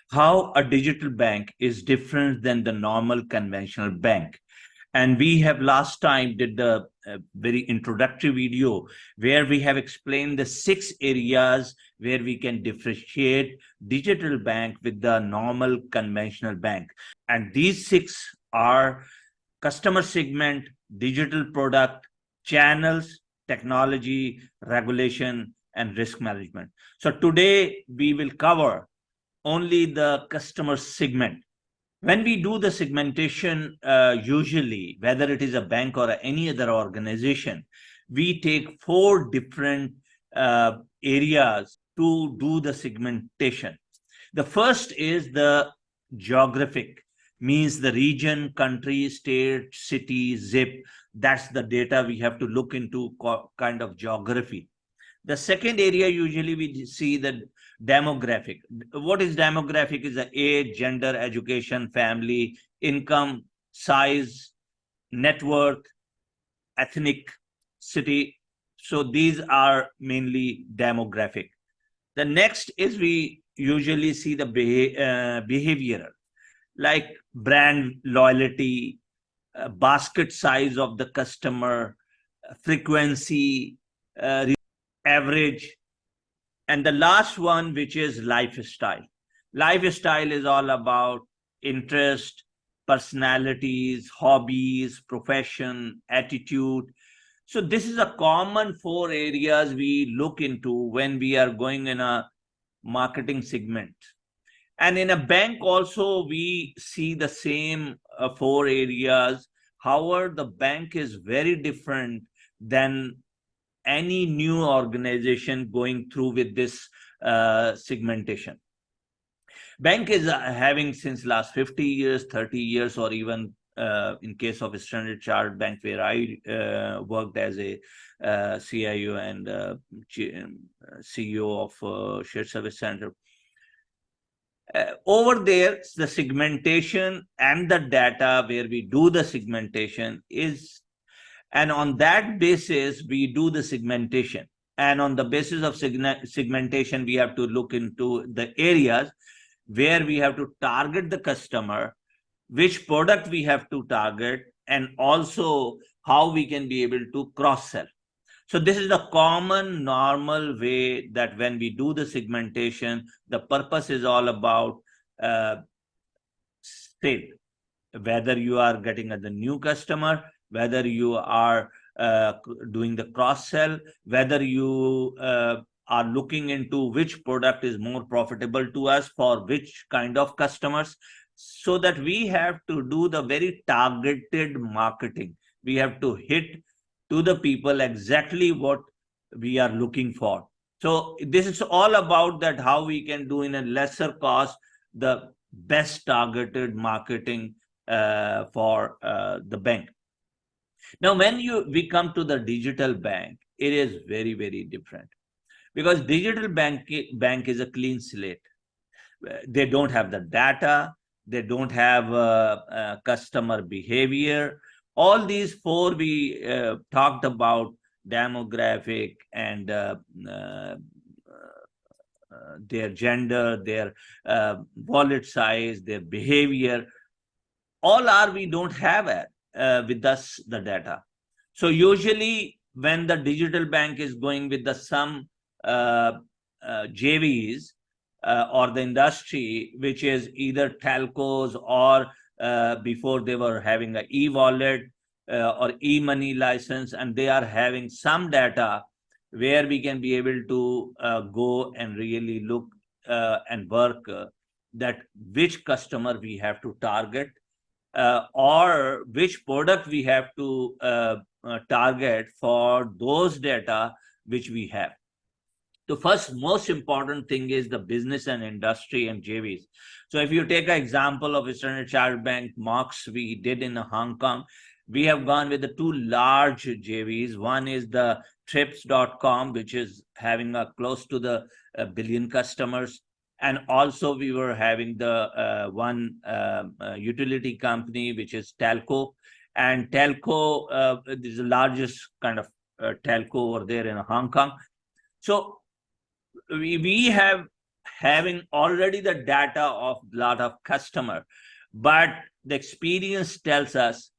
how a digital bank is different than the normal conventional bank. And we have last time did the very introductory video where we have explained the 6 areas where we can differentiate digital bank with the normal conventional bank. And these 6 are customer segment, digital product, channels, technology, regulation, and risk management. So today we will cover only the customer segment. When we do the segmentation, usually, whether it is a bank or any other organization, we take 4 different areas to do the segmentation. The first is the geographic, means the region, country, state, city, zip. That's the data we have to look into, kind of geography. The second area usually we see the demographic. What is demographic? Is the age, gender, education, family, income, size, net worth, ethnic, city. So these are mainly demographic. The next is we usually see the behavioral, like brand loyalty, basket size of the customer, frequency, average. And the last one, which is lifestyle. Lifestyle is all about interest, personalities, hobbies, profession, attitude. So this is a common 4 areas we look into when we are going in a marketing segment. And in a bank also, we see the same 4 areas. However, the bank is very different than any new organization going through with this segmentation. Bank is having since last 50 years, 30 years, or even in case of a Standard Chartered Bank, where I worked as a CIO and CEO of Shared Service Center. Over there, the segmentation and the data where we do the segmentation is, and on that basis, we do the segmentation. And on the basis of segmentation, we have to look into the areas where we have to target the customer, which product we have to target, and also how we can be able to cross-sell. So this is the common normal way that when we do the segmentation, the purpose is all about sale. Whether you are getting at the new customer, whether you are doing the cross-sell, whether you are looking into which product is more profitable to us for which kind of customers, so that we have to do the very targeted marketing. We have to hit to the people exactly what we are looking for. So this is all about that how we can do in a lesser cost the best targeted marketing for the bank. Now, when we come to the digital bank, it is very, very different, because digital bank is a clean slate. They don't have the data, they don't have customer behavior. All these 4 we talked about, demographic and their gender, their wallet size, their behavior, all are we don't have it with us the data. So usually when the digital bank is going with the some JVs or the industry, which is either telcos or before they were having an e-wallet or e-money license, and they are having some data where we can be able to go and really look and work that which customer we have to target or which product we have to target for those data which we have. The first most important thing is the business and industry and JVs. So if you take an example of Standard Chartered Bank, Mox, we did in Hong Kong, we have gone with the 2 large JVs. One is the trips.com, which is having a close to the 1 billion customers. And also we were having the one utility company, which is Telco. And Telco is the largest kind of telco over there in Hong Kong. So we have having already the data of a lot of customer, but the experience tells us,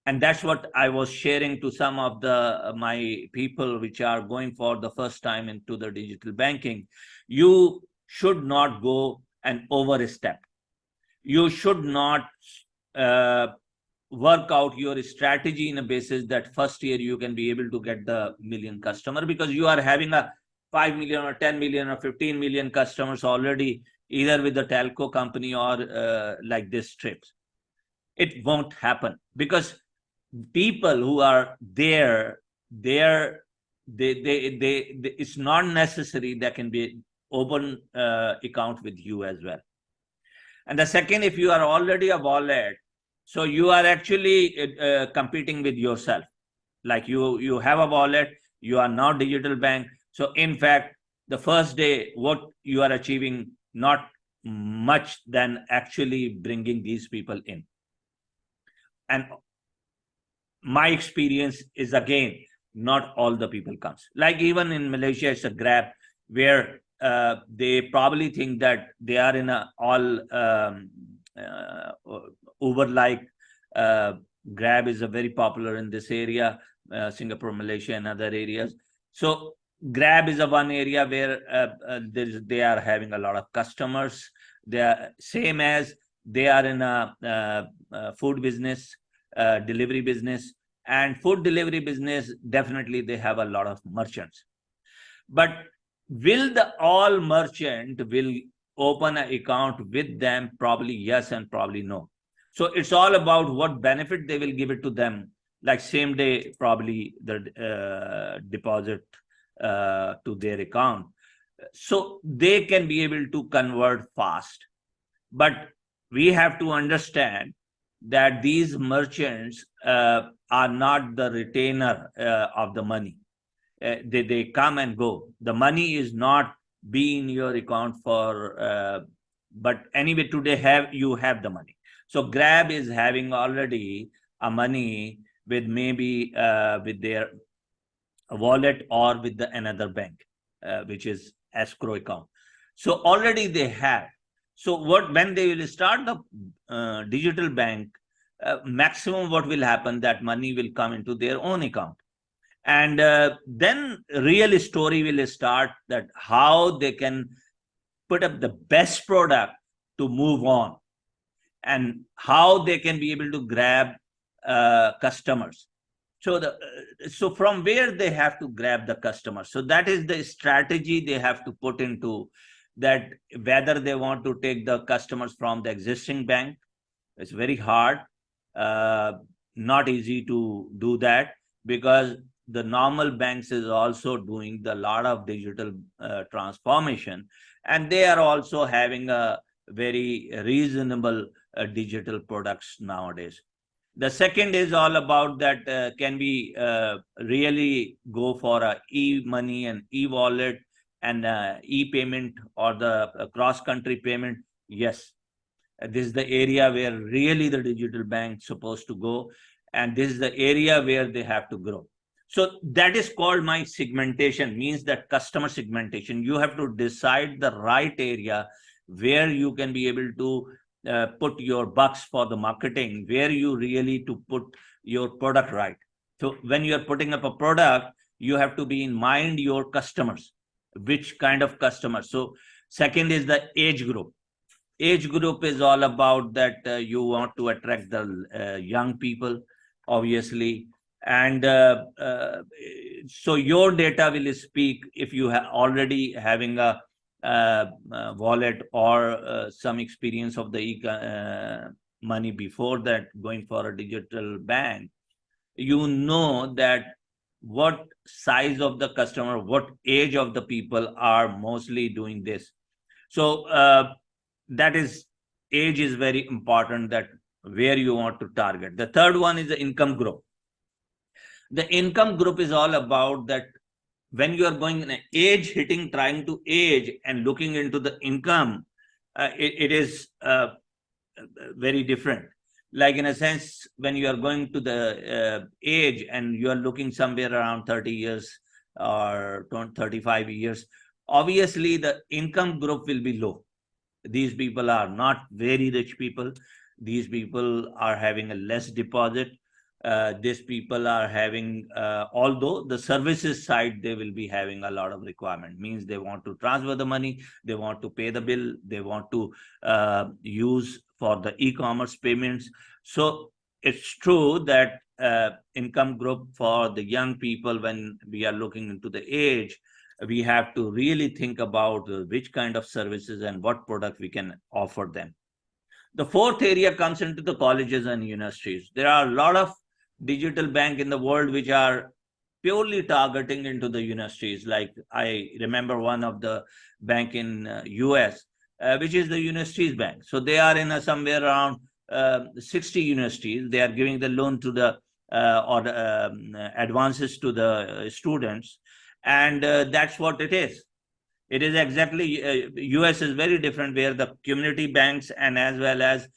and that's what I was sharing to some of the my people which are going for the first time into the digital banking. You should not go and overstep. You should not work out your strategy in a basis that first year you can be able to get the million customer, because you are having a 5 million or 10 million or 15 million customers already, either with the telco company or like this trips. It won't happen, because people who are there, it's not necessary they can be open account with you as well. And the second, if you are already a wallet, so you are actually competing with yourself. Like you have a wallet, you are now digital bank. So in fact, the first day, what you are achieving, not much than actually bringing these people in. And my experience is, again, not all the people comes. Like even in Malaysia, it's a Grab, where they probably think that they are in a all Uber-like. Grab is a very popular in this area, Singapore, Malaysia, and other areas. So Grab is a one area where they are having a lot of customers. They are same as they are in a food business, delivery business, and food delivery business, definitely they have a lot of merchants. But will the all merchant will open an account with them? Probably yes, and probably no. So it's all about what benefit they will give it to them, like same day, probably the deposit to their account. So they can be able to convert fast. But we have to understand that these merchants are not the retainer of the money. They come and go. The money is not be in your account for, but anyway, today you have the money. So Grab is having already a money with maybe with their wallet or with the another bank, which is escrow account. So already they have. So when they will start the digital bank, maximum what will happen, that money will come into their own account. And then real story will start, that how they can put up the best product to move on, and how they can be able to grab customers. So from where they have to grab the customer. So that is the strategy they have to put into that, whether they want to take the customers from the existing bank. It's very hard, not easy to do that, because the normal banks is also doing the lot of digital transformation, and they are also having a very reasonable digital products nowadays. The second is all about that can we really go for a e-money and e-wallet and e-payment or the cross-country payment? Yes. This is the area where really the digital bank supposed to go, and this is the area where they have to grow. So that is called my segmentation, means that customer segmentation. You have to decide the right area where you can be able to put your bucks for the marketing, where you really to put your product right. So when you are putting up a product, you have to be in mind your customers, which kind of customers. So second is the age group. Age group is all about that you want to attract the young people, obviously. And so your data will speak if you have already having a wallet or some experience of the money before that, going for a digital bank. You know that what size of the customer, what age of the people are mostly doing this. So that is, age is very important, that where you want to target. The third one is the income group. The income group is all about that when you are going in an age hitting, trying to age and looking into the income, it is very different. Like in a sense, when you are going to the age and you are looking somewhere around 30 years or 35 years, obviously the income group will be low. These people are not very rich people. These people are having a less deposit. These people are having, although the services side, they will be having a lot of requirement. Means they want to transfer the money, they want to pay the bill, they want to use for the e-commerce payments. So it's true that income group for the young people, when we are looking into the age, we have to really think about which kind of services and what product we can offer them. The fourth area comes into the colleges and universities. There are a lot of digital bank in the world which are purely targeting into the universities. Like I remember one of the bank in US, which is the universities bank. So they are in somewhere around 60 universities. They are giving the loan to the or advances to the students, and that's what it is. It is exactly, US is very different, where the community banks and as well as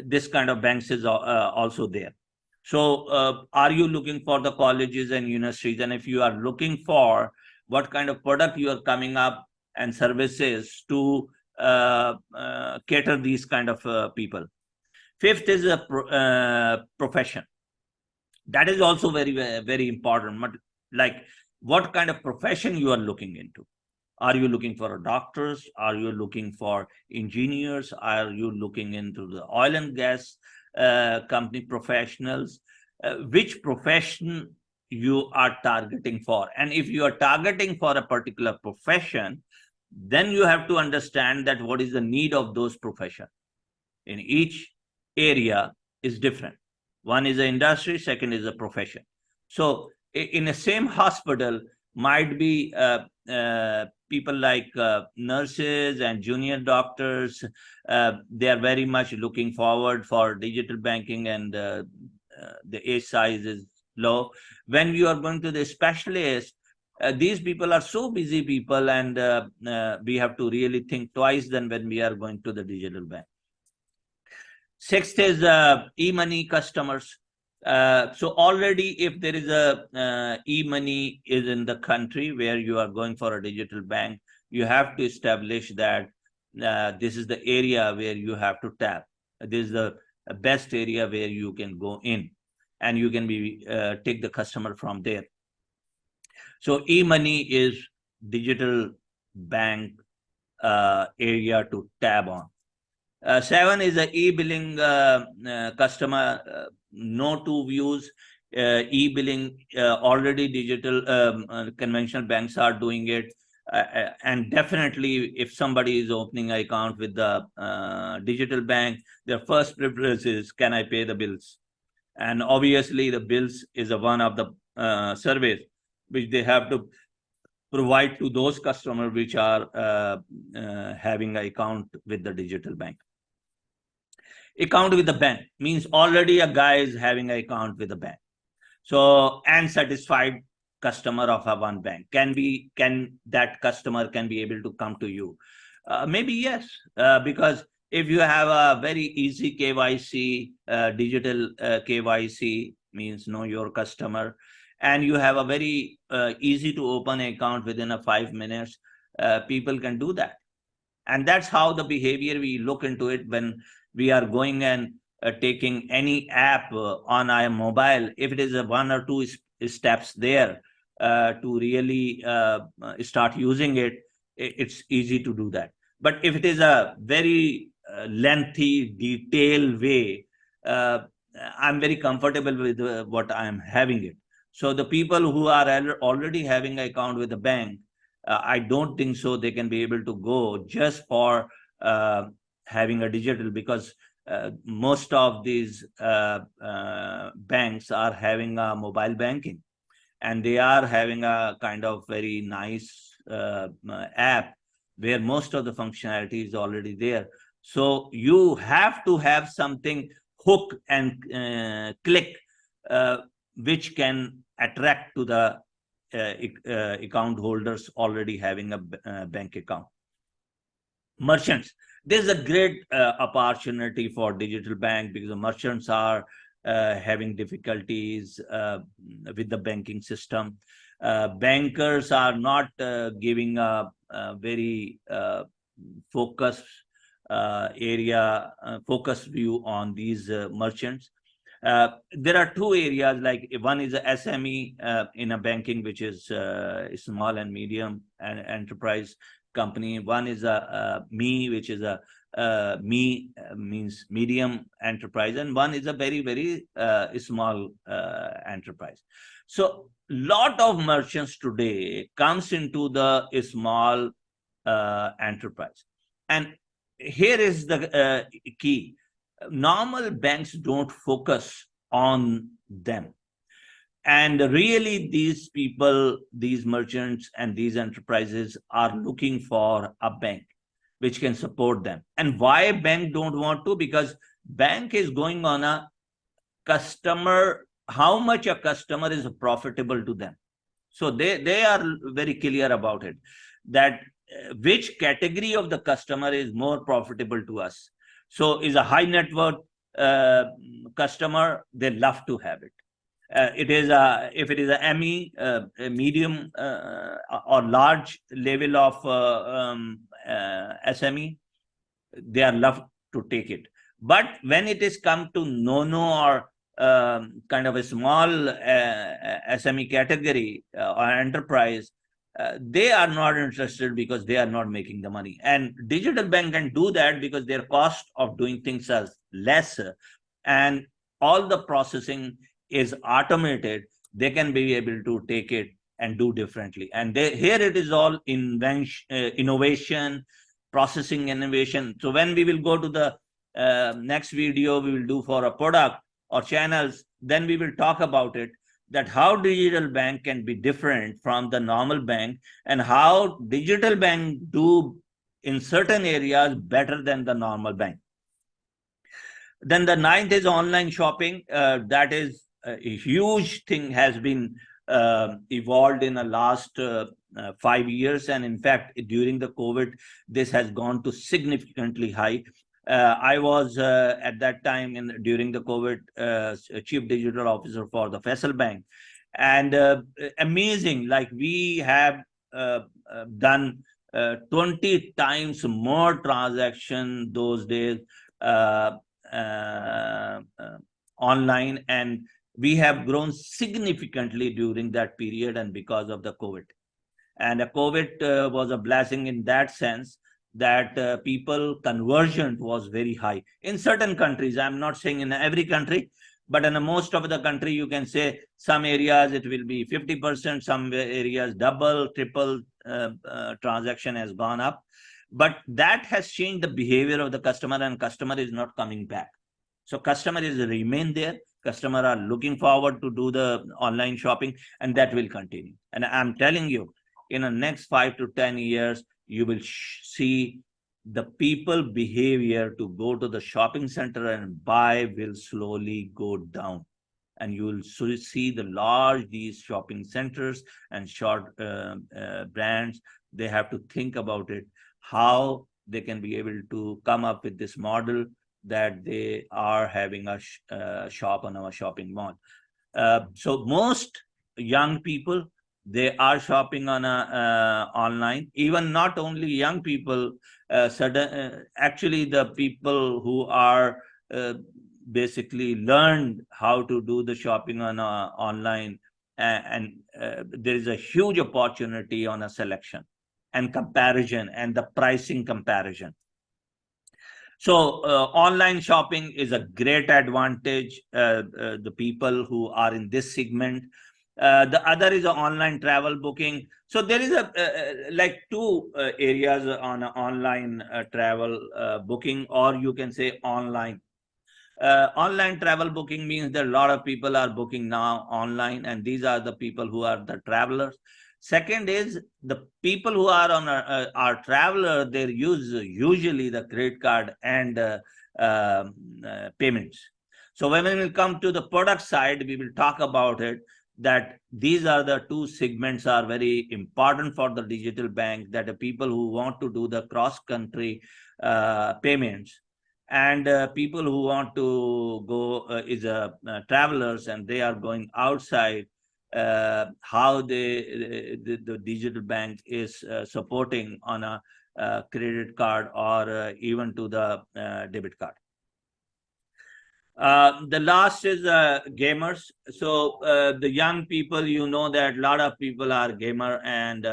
this kind of banks is also there. So are you looking for the colleges and universities? And if you are looking for what kind of product you are coming up and services to cater these kind of people. Fifth is a profession. That is also very, very important. But like, what kind of profession you are looking into? Are you looking for doctors? Are you looking for engineers? Are you looking into the oil and gas company professionals? Which profession you are targeting for? And if you are targeting for a particular profession, then you have to understand that what is the need of those professions. In each area is different. One is an industry, second is a profession. So in the same hospital might be people like nurses and junior doctors. They are very much looking forward for digital banking, and the age size is low. When you are going to the specialist, these people are so busy people, and we have to really think twice than when we are going to the digital bank. Sixth is e-money customers. So already, if there is a e-money is in the country where you are going for a digital bank, you have to establish that this is the area where you have to tap. This is the best area where you can go in, and you can be take the customer from there. So e-money is digital bank area to tab on. 7 is the e-billing customer, no two views. E-billing, already digital conventional banks are doing it. And definitely, if somebody is opening an account with the digital bank, their first preference is, can I pay the bills? And obviously, the bills is one of the service which they have to provide to those customers which are having an account with the digital bank. Account with the bank means already a guy is having an account with the bank. So, and satisfied customer of a one bank. Can that customer can be able to come to you? Maybe yes, because if you have a very easy KYC, digital KYC means know your customer, and you have a very easy to open account within 5 minutes, people can do that. And that's how the behavior we look into it when we are going and taking any app on our mobile. If it is a 1 or 2 steps there to really start using it, it's easy to do that. But if it is a very lengthy, detailed way, I'm very comfortable with what I'm having it. So the people who are already having an account with the bank, I don't think so they can be able to go just for having a digital, because most of these banks are having a mobile banking, and they are having a kind of very nice app where most of the functionality is already there. So you have to have something hook and click which can attract to the account holders already having a bank account. Merchants, this is a great opportunity for digital bank, because the merchants are having difficulties with the banking system. Bankers are not giving a very focused focused view on these merchants. There are two areas, like one is a SME in a banking, which is small and medium and enterprise company. One is a ME, which is a ME means medium enterprise, and one is a very, very small enterprise. So lot of merchants today comes into the small enterprise. And here is the key. Normal banks don't focus on them. And really, these people, these merchants and these enterprises are looking for a bank which can support them. And why bank don't want to? Because bank is going on a customer, how much a customer is profitable to them. So they are very clear about it, that which category of the customer is more profitable to us. So is a high net worth customer, they love to have it. It is if it is a ME, a medium or large level of SME, they are love to take it. But when it is come to or kind of a small SME category or enterprise, they are not interested because they are not making the money. And digital bank can do that because their cost of doing things is less, and all the processing is automated. They can be able to take it and do differently. And here it is all innovation, processing innovation. So when we will go to the next video we will do for a product or channels, then we will talk about it, that how digital bank can be different from the normal bank, and how digital bank do in certain areas better than the normal bank. Then the ninth is online shopping. That is a huge thing, has been evolved in the last 5 years. And in fact, during the COVID, this has gone to significantly high. I was at that time during the COVID chief digital officer for the Faisal Bank, and amazing, like we have done 20 times more transaction those days online, and we have grown significantly during that period and because of the COVID. And COVID was a blessing in that sense, that people conversion was very high in certain countries. I'm not saying in every country, but in most of the country, you can say some areas it will be 50%, some areas double, triple transaction has gone up. But that has changed the behavior of the customer, and customer is not coming back. So customer is remain there. Customer are looking forward to do the online shopping, and that will continue. And I'm telling you, in the next 5 to 10 years, you will see the people behavior to go to the shopping center and buy will slowly go down. And you will see the large these shopping centers and short brands, they have to think about it, how they can be able to come up with this model that they are having a shop on our shopping mall. So most young people, they are shopping on online. Even not only young people, actually the people who are basically learned how to do the shopping on online, and there is a huge opportunity on a selection and comparison and the pricing comparison. So online shopping is a great advantage, the people who are in this segment. The other is online travel booking. So there is like two areas on online travel booking, or you can say online. Online travel booking means that a lot of people are booking now online, and these are the people who are the travelers. Second is the people who are on our traveler, they use usually the credit card and payments. So when we will come to the product side, we will talk about it, that these are the two segments are very important for the digital bank, that the people who want to do the cross-country payments, and people who want to go is travelers, and they are going outside how the digital bank is supporting on a credit card or even to the debit card. The last is gamers. So the young people, you know that a lot of people are gamer, and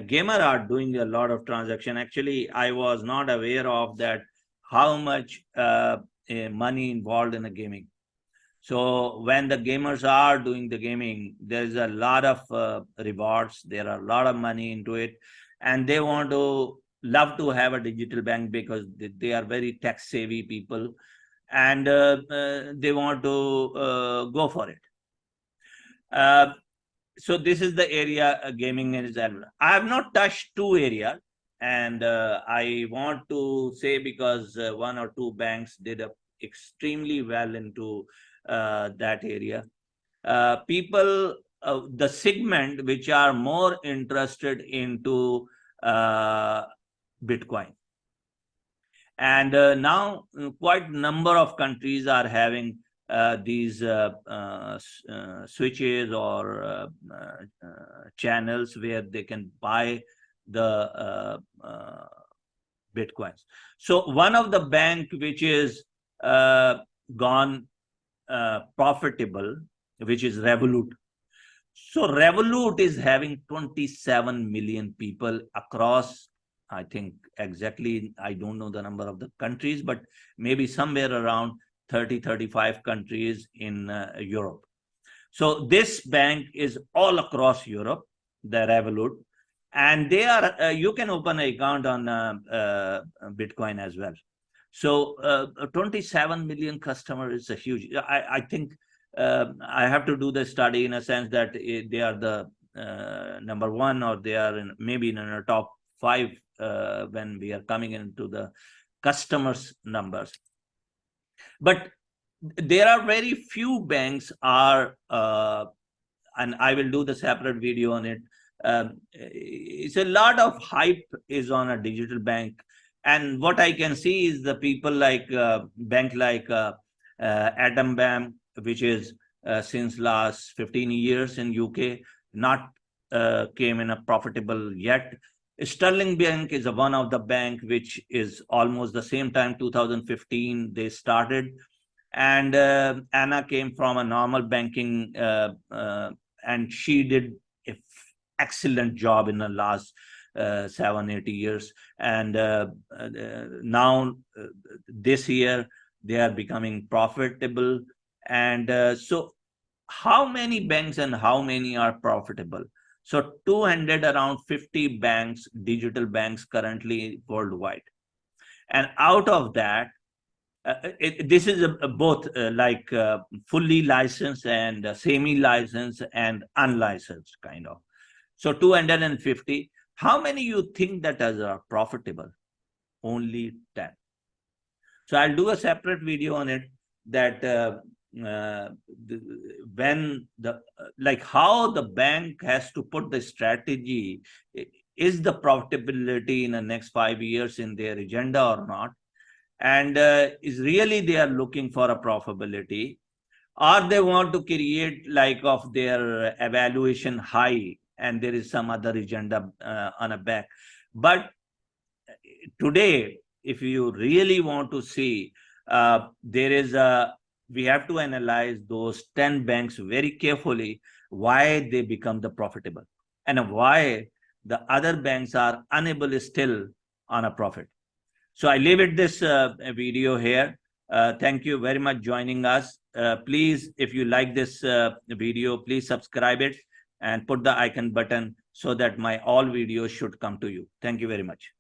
gamer are doing a lot of transaction. Actually, I was not aware of that, how much money involved in the gaming. So when the gamers are doing the gaming, there's a lot of rewards. There are a lot of money into it, and they love to have a digital bank because they are very tech savvy people, and they want to go for it. So this is the area gaming is. I have not touched two areas, and I want to say because one or two banks did extremely well into that area. People, the segment which are more interested into Bitcoin. And now quite a number of countries are having these switches or channels where they can buy the Bitcoins. So one of the bank which is gone profitable, which is Revolut. So Revolut is having 27 million people across, I think exactly, I don't know the number of the countries, but maybe somewhere around 30, 35 countries in Europe. So this bank is all across Europe, the Revolut, and they are, you can open an account on Bitcoin as well. So 27 million customers is a huge, I think I have to do the study in a sense that they are the number one, or they are maybe in the top 5 when we are coming into the customers numbers. But there are very few banks are, and I will do the separate video on it. It's a lot of hype is on a digital bank. And what I can see is the people like bank like Atom Bank, which is since last 15 years in UK, not came in a profitable yet. Sterling Bank is one of the bank which is almost the same time, 2015 they started. And Anna came from a normal banking and she did an excellent job in the last 7-8 years. And now this year they are becoming profitable. And so how many banks and how many are profitable? So 200 around 50 banks, digital banks currently worldwide. And out of that, this is both like fully licensed and semi-licensed and unlicensed kind of. So 250. How many you think that are profitable? Only 10. So I'll do a separate video on it, that when the like how the bank has to put the strategy, is the profitability in the next 5 years in their agenda or not, and is really they are looking for a profitability, or they want to create like of their evaluation high and there is some other agenda on a back. But today, if you really want to see, there is we have to analyze those 10 banks very carefully, why they become the profitable and why the other banks are unable still on a profit. So I leave it this video here. Thank you very much joining us. Please, if you like this video, please subscribe it and put the icon button so that my all videos should come to you. Thank you very much.